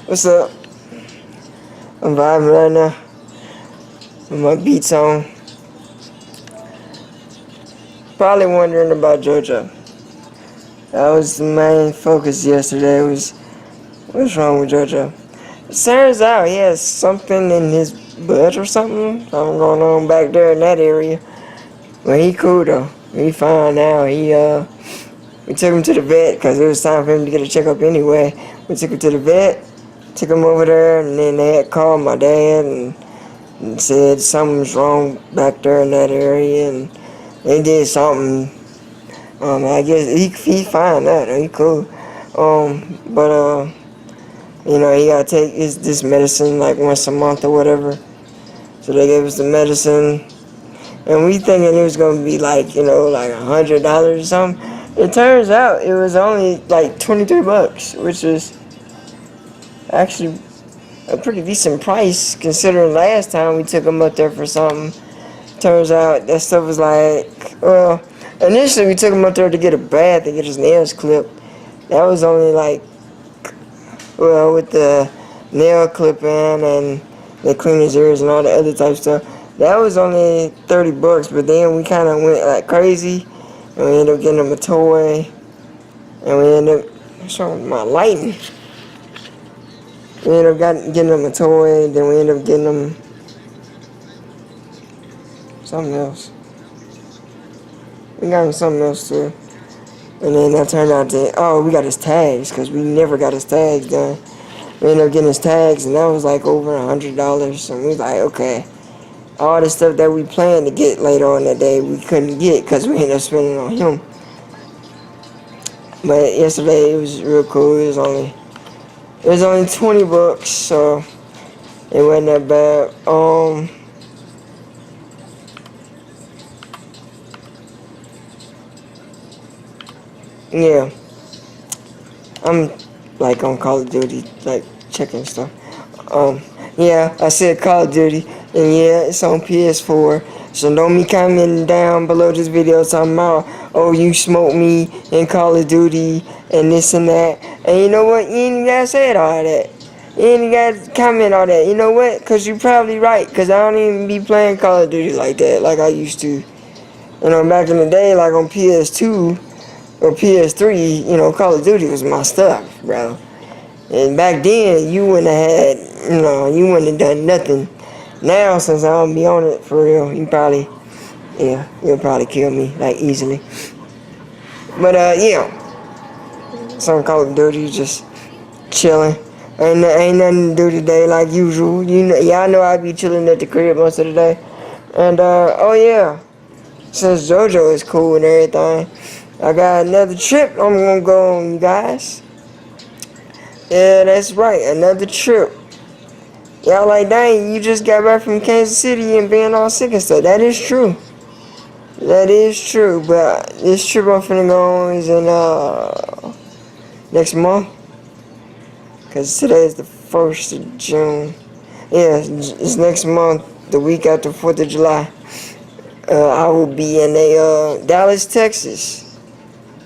What's up? I'm vibing right now with my beats on. Probably wondering about JoJo. That was the main focus yesterday. Was what's wrong with JoJo? It turns out he has something in his butt or something going on back there in that area. But he cool though. He fine now. We took him to the vet because it was time for him to get a checkup anyway. We took him to the vet, took him over there, and then they had called my dad and said something's wrong back there in that area, and they did something. I guess he fine now. He cool. But you know, he gotta take this medicine like once a month or whatever. So they gave us the medicine, and we thinking it was gonna be like, you know, like $100 or something. It turns out it was only like $23, which is actually a pretty decent price considering last time we took him up there for something. Turns out that stuff was like, well, initially we took him up there to get a bath and get his nails clipped. That was only like, well, with the nail clipping and they clean his ears and all the other type stuff, that was only $30. But then we kind of went like crazy, and we ended up getting him a toy, and we ended up, what's wrong with my lighting? We ended up getting him a toy, then we ended up getting him something else. We got him something else too. And then that turned out to, oh, we got his tags, because we never got his tags done. We ended up getting his tags, and that was like over $100. And we was like, okay, all the stuff that we planned to get later on that day, we couldn't get because we ended up spending on him. But yesterday, it was real cool. It was only $20, so it wasn't that bad. Yeah, I'm like on Call of Duty, like checking stuff. Yeah, I said Call of Duty, and yeah, it's on PS4. So don't be commenting down below this video talking about, oh, you smoked me in Call of Duty and this and that. And you know what? You ain't gotta say all that. You ain't gotta comment all that. You know what? Because you're probably right. Because I don't even be playing Call of Duty like that, like I used to. You know, back in the day, like on PS2 or PS3, you know, Call of Duty was my stuff, bro. And back then, you wouldn't have had, you know, you wouldn't have done nothing. Now, since I don't be on it for real, you probably, yeah, you'll probably kill me, like, easily. But, yeah. So Call of Duty, just chilling. Ain't nothing to do today like usual. You know, y'all know I be chilling at the crib most of the day. And, oh yeah, since JoJo is cool and everything, I got another trip I'm gonna go on, you guys. Yeah, that's right, another trip. Y'all like, dang, you just got back from Kansas City and being all sick and stuff. That is true. That is true, but this trip I'm finna go on is in, next month. Because today is the 1st of June. Yeah, it's next month, the week after 4th of July. I will be in Dallas, Texas.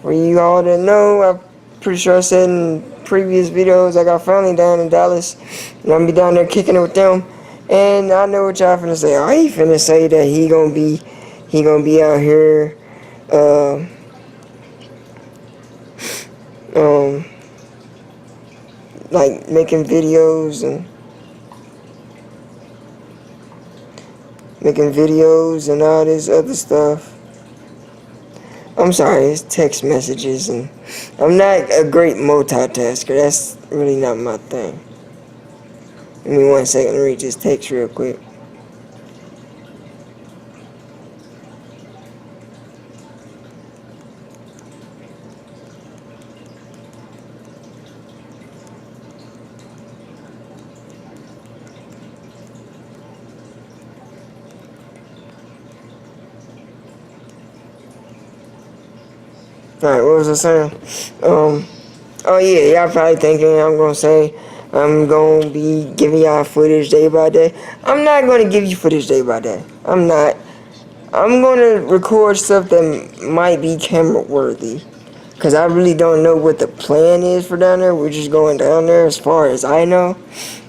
For you all that know, I'm pretty sure I said in previous videos, I got family down in Dallas, and I'm gonna be down there kicking it with them. And I know what y'all finna say. Oh, he finna say that he gonna be out here, like making videos and all this other stuff. I'm sorry, it's text messages, and I'm not a great multitasker. That's really not my thing. Give me 1 second to read this text real quick. Alright, what was I saying? Oh yeah, y'all probably thinking I'm gonna say I'm gonna be giving y'all footage day by day. I'm not gonna give you footage day by day. I'm not. I'm gonna record stuff that might be camera worthy. Because I really don't know what the plan is for down there. We're just going down there as far as I know.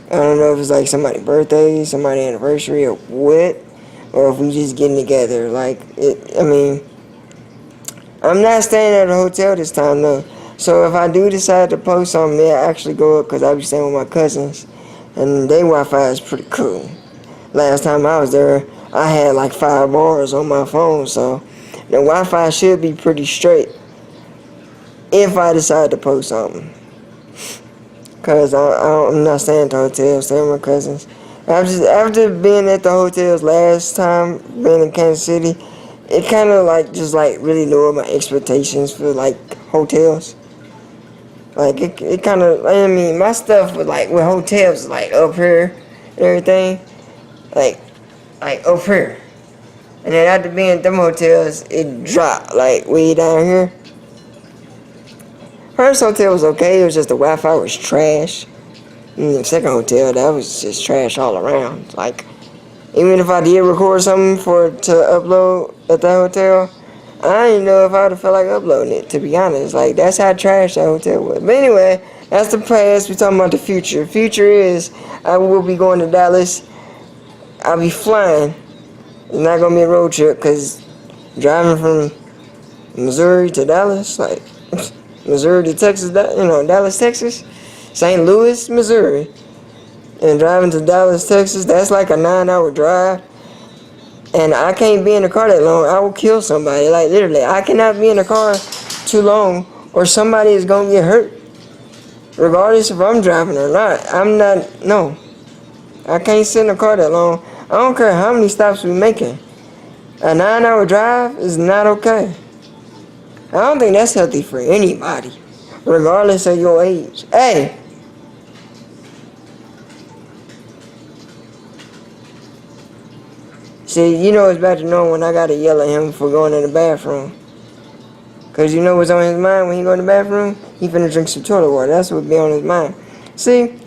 I don't know if it's like somebody's birthday, somebody's anniversary, or what. Or if we just getting together. Like, I mean, I'm not staying at a hotel this time, though. So if I do decide to post something, they'll actually go up because I'll be staying with my cousins. And their Wi-Fi is pretty cool. Last time I was there, I had like 5 bars on my phone. So the Wi-Fi should be pretty straight if I decide to post something. Because I'm not staying at the hotel, I'm staying with my cousins. After being at the hotels last time, being in Kansas City, it kind of like just like really lowered my expectations for like hotels. Like it kind of, I mean, my stuff with like with hotels like up here and everything, like up here. And then after being at them hotels, it dropped like way down here. First hotel was okay, it was just the Wi-Fi was trash. And the second hotel, that was just trash all around. Like, even if I did record something to upload at the hotel, I didn't know if I would have felt like uploading it, to be honest. Like, that's how trash that hotel was. But anyway, that's the past. We're talking about the future. Future is, I will be going to Dallas. I'll be flying. It's not going to be a road trip, because driving from Missouri to Dallas, like, Missouri to Texas, Dallas, Texas, St. Louis, Missouri, and driving to Dallas, Texas, that's like a 9-hour drive. And I can't be in the car that long. I will kill somebody. Like, literally, I cannot be in the car too long or somebody is going to get hurt. Regardless if I'm driving or not. No. I can't sit in the car that long. I don't care how many stops we're making. A 9-hour drive is not okay. I don't think that's healthy for anybody, regardless of your age. Hey! See, you know it's bad to know when I gotta yell at him for going to the bathroom. Cause you know what's on his mind when he go to the bathroom? He finna drink some toilet water. That's what be on his mind. See,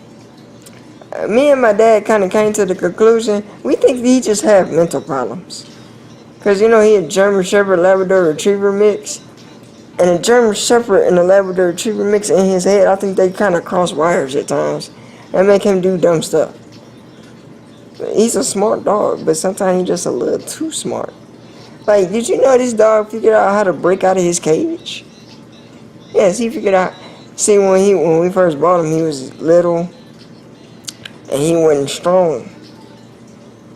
me and my dad kinda came to the conclusion, we think he just have mental problems. Cause he a German Shepherd Labrador Retriever mix. And a German Shepherd and a Labrador Retriever mix in his head, I think they kinda cross wires at times. And make him do dumb stuff. He's a smart dog, but sometimes he's just a little too smart. Like, did you know this dog figured out how to break out of his cage? Yes, he figured out. See, when we first bought him, he was little, and he wasn't strong.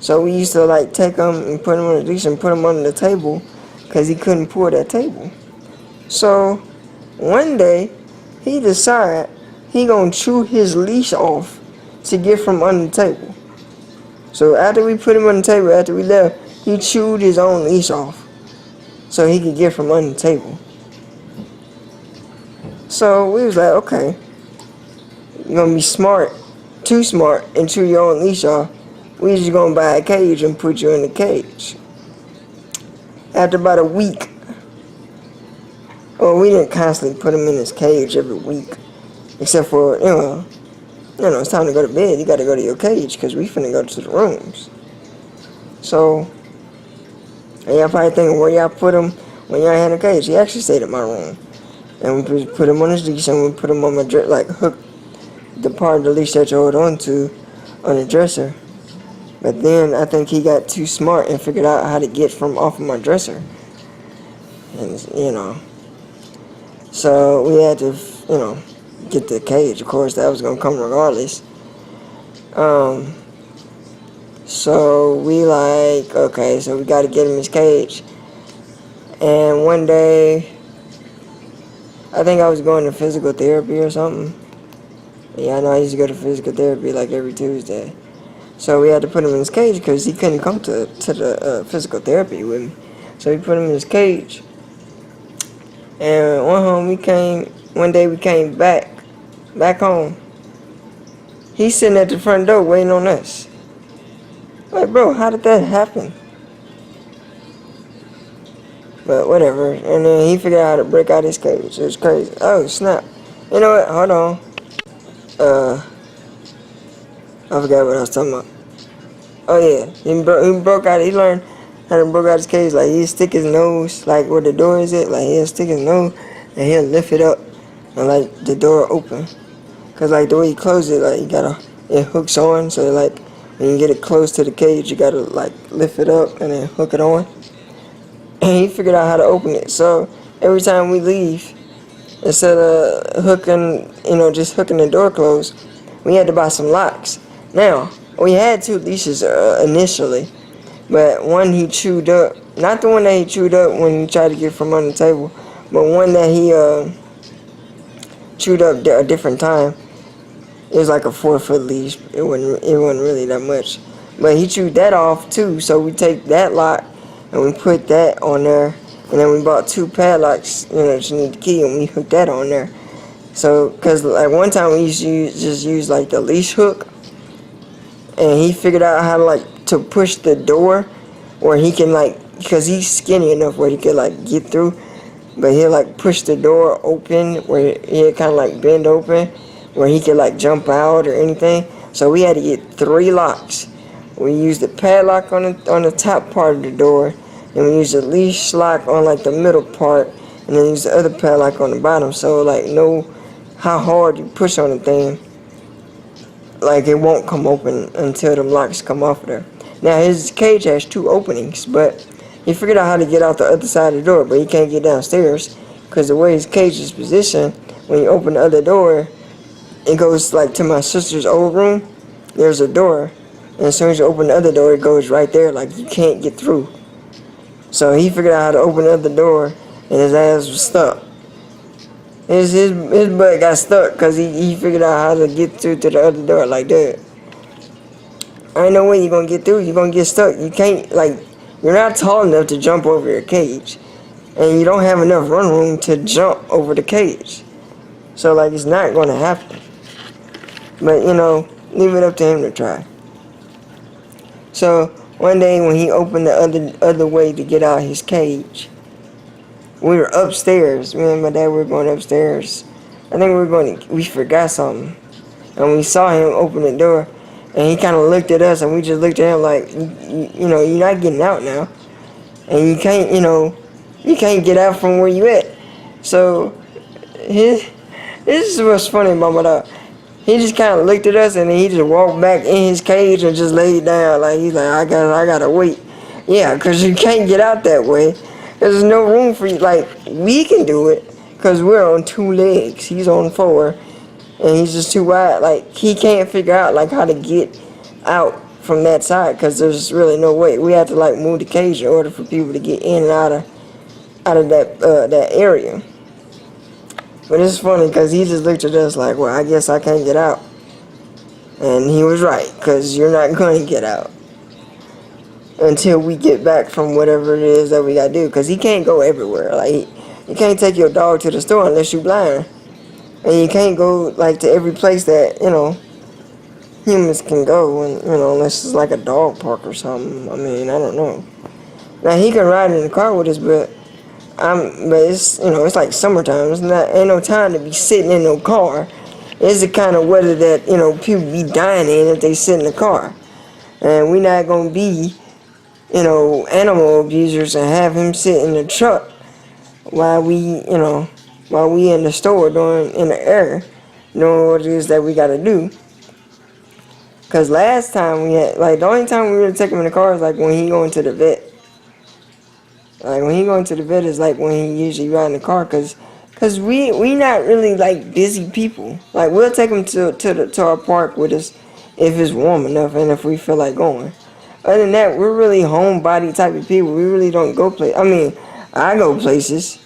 So we used to like take him and put him on a leash and put him under the table, cause he couldn't pull that table. So one day, he decided he gonna chew his leash off to get from under the table. So after we put him on the table, after we left, he chewed his own leash off so he could get from under the table. So we was like, okay, you're gonna be smart, too smart, and chew your own leash off. We just gonna buy a cage and put you in the cage. After about a week, well, we didn't constantly put him in his cage every week, except for, it's time to go to bed. You gotta go to your cage because we finna go to the rooms. So, and y'all probably thinking where y'all put him when y'all had a cage. He actually stayed in my room. And we put him on his leash and we put him on my dresser, like hooked the part of the leash that you hold on to on the dresser. But then I think he got too smart and figured out how to get from off of my dresser. And, so we had to, get the cage. Of course, that was gonna come regardless. So we like, okay, so we gotta get him his cage. And one day, I think I was going to physical therapy or something. Yeah, I know I used to go to physical therapy like every Tuesday. So we had to put him in his cage because he couldn't come to the physical therapy with me. So we put him in his cage. And one day we came back home. He's sitting at the front door waiting on us. Like, bro, how did that happen? But whatever. And then he figured out how to break out his cage. It was crazy. Oh, snap. You know what? Hold on. I forgot what I was talking about. Oh, yeah. He learned how to break out his cage. Like, he'd stick his nose, like, where the door is at. Like, he'll stick his nose and he'll lift it up and like the door open. Cause like the way you close it, like it hooks on. So like when you get it close to the cage, you gotta like lift it up and then hook it on. And he figured out how to open it. So every time we leave, instead of hooking, just hooking the door closed, we had to buy some locks. Now, we had 2 leashes initially, but one he chewed up. Not the one that he chewed up when he tried to get from under the table, but one that he chewed up a different time. It was like a 4-foot leash. It wasn't really that much. But he chewed that off too, so we take that lock and we put that on there. And then we bought 2 padlocks, that you need the key, and we hooked that on there. So, cause like one time we used to just use like the leash hook, and he figured out how to like to push the door, where he can like, cause he's skinny enough where he could like get through, but he'll like push the door open where he'll kind of like bend open, where he could like jump out or anything. So we had to get 3 locks. We used the padlock on the top part of the door, and we used the leash lock on like the middle part, and then use the other padlock on the bottom. So like know how hard you push on the thing, like it won't come open until the locks come off of there. Now his cage has 2 openings, but he figured out how to get out the other side of the door, but he can't get downstairs because the way his cage is positioned, when you open the other door, it goes like to my sister's old room. There's a door, and as soon as you open the other door, it goes right there, like you can't get through. So he figured out how to open the other door, and his ass was stuck. His butt got stuck because he figured out how to get through to the other door like that. Ain't no way you're going to get through. You're going to get stuck. You can't, like, you're not tall enough to jump over your cage. And you don't have enough run room to jump over the cage. So, like, it's not going to happen. But, leave it up to him to try. So, one day when he opened the other way to get out his cage, we were upstairs. Me and my dad were going upstairs. I think we forgot something. And we saw him open the door. And he kind of looked at us, and we just looked at him like, you're not getting out now. And you can't get out from where you at. So, this is what's funny about my dog. He just kind of looked at us, and then he just walked back in his cage and just laid down. Like, he's like, I gotta wait. Yeah, because you can't get out that way. There's no room for you. Like, we can do it, because we're on 2 legs. He's on 4. And he's just too wide. Like, he can't figure out, like, how to get out from that side, because there's really no way. We have to, like, move the cage in order for people to get in and out of that area. But it's funny, because he just looked at us like, well, I guess I can't get out. And he was right, because you're not going to get out until we get back from whatever it is that we got to do, because he can't go everywhere. Like, you can't take your dog to the store unless you're blind. And you can't go, like, to every place that, humans can go, and, unless it's like a dog park or something. I mean, I don't know. Now, he can ride in the car with us, but it's, it's like summertime. Ain't no time to be sitting in no car. It's the kind of weather that, people be dying in if they sit in the car. And we're not going to be, animal abusers and have him sit in the truck while we in the store in the air, doing what it is that we gotta do. Cause last time we had, like, the only time we really take him in the car is like when he going to the vet. Like when he going to the vet is like when he usually ride in the car, cause we not really like busy people. Like we'll take him to our park with us if it's warm enough and if we feel like going. Other than that, we're really homebody type of people. We really don't go places. I mean, I go places,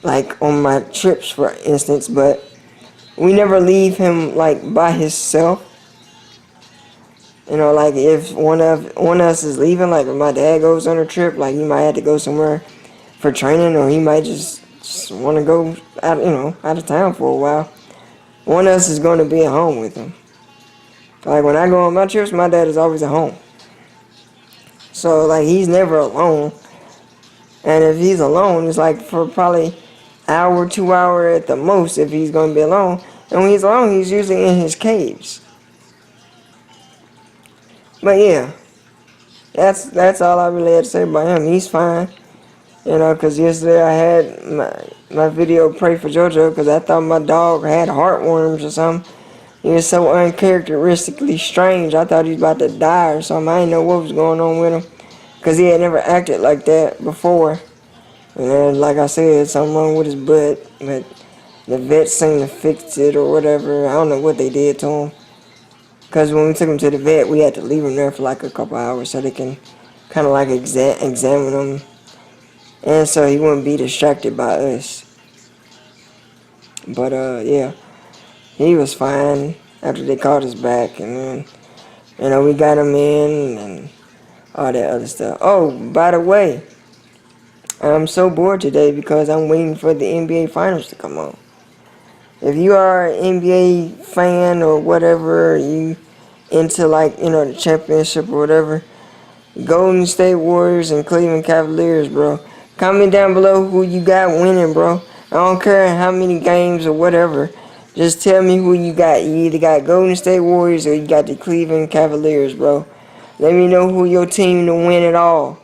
like on my trips, for instance, but we never leave him like by himself. Like if one of us is leaving, like if my dad goes on a trip, like he might have to go somewhere for training, or he might just want to go out of town for a while. One of us is going to be at home with him. Like when I go on my trips, my dad is always at home. So like he's never alone. And if he's alone, it's like for probably hour, 2 hours at the most if he's going to be alone. And when he's alone, he's usually in his cage. But yeah, that's all I really had to say about him. He's fine. Because yesterday I had my video Pray for JoJo because I thought my dog had heartworms or something. He was so uncharacteristically strange. I thought he was about to die or something. I didn't know what was going on with him because he had never acted like that before. And then, like I said, something wrong with his butt. But the vet seemed to fix it or whatever. I don't know what they did to him. Because when we took him to the vet, we had to leave him there for like a couple hours so they can kind of like examine him. And so he wouldn't be distracted by us. But, yeah. He was fine after they called us back. And then, we got him in and all that other stuff. Oh, by the way, I'm so bored today because I'm waiting for the NBA Finals to come on. If you are an NBA fan or whatever, you into like, the championship or whatever, Golden State Warriors and Cleveland Cavaliers, bro. Comment down below who you got winning, bro. I don't care how many games or whatever. Just tell me who you got. You either got Golden State Warriors or you got the Cleveland Cavaliers, bro. Let me know who your team to win it all.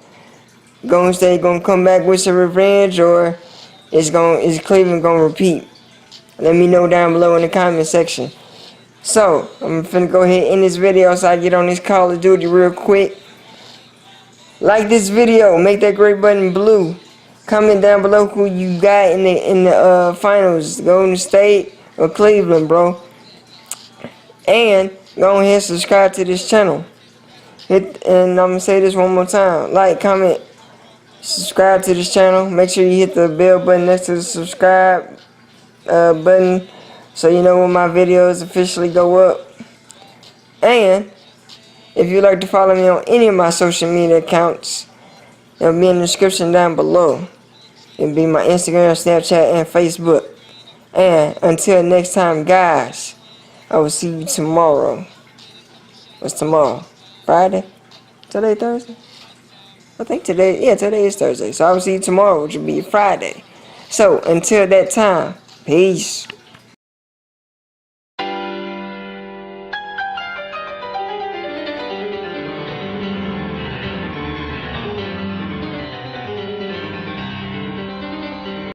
Golden State gonna come back with some revenge, or is Cleveland gonna repeat? Let me know down below in the comment section. So, I'm finna go ahead and end this video so I get on this Call of Duty real quick. Like this video, make that great button blue. Comment down below who you got in the finals, Golden State or Cleveland, bro. And go ahead and subscribe to this channel. And I'm gonna say this one more time: like, comment, subscribe to this channel. Make sure you hit the bell button next to the subscribe button, so you know when my videos officially go up. And if you'd like to follow me on any of my social media accounts, it'll be in the description down below. It'll be my Instagram, Snapchat, and Facebook. And until next time, guys, I will see you tomorrow. What's tomorrow? Friday? Today Thursday? I think today is Thursday. So I will see you tomorrow, which will be Friday. So until that time, peace.